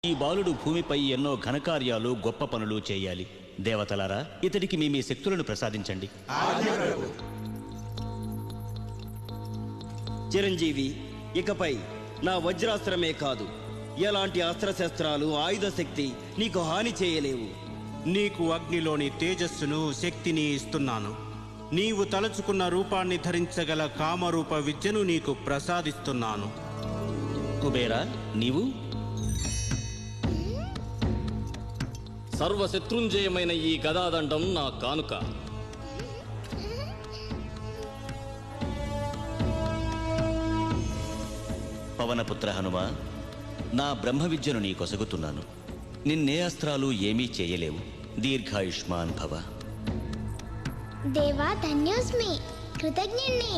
ఈ బాలుడు భూమిపై ఎన్నో ఘనకార్యాలు గొప్ప పనులు చేయాలి. దేవతలారా, ఇతడికి మీ శక్తులను ప్రసాదించండి. చిరంజీవి, ఇకపై నా వజ్రాస్త్రమే కాదు, ఎలాంటి అస్త్రశస్త్రాలు ఆయుధ శక్తి నీకు హాని చేయలేవు. నీకు అగ్నిలోని తేజస్సును శక్తిని ఇస్తున్నాను. నీవు తలుచుకున్న రూపాన్ని ధరించగల కామరూప విద్యను నీకు ప్రసాదిస్తున్నాను. కుబేరా, నీవు? సర్వశత్రుంజయమైన ఈ గదాదండం నా కానుక. పవనపుత్ర హనుమ, నా బ్రహ్మ విద్యను నీ కొసగుతున్నాను. నిన్నే అస్త్రాలు ఏమీ చేయలేవు. దీర్ఘాయుష్మాన్ భవ. దేవా, ధన్యోస్మి, కృతజ్ఞుణ్ణి.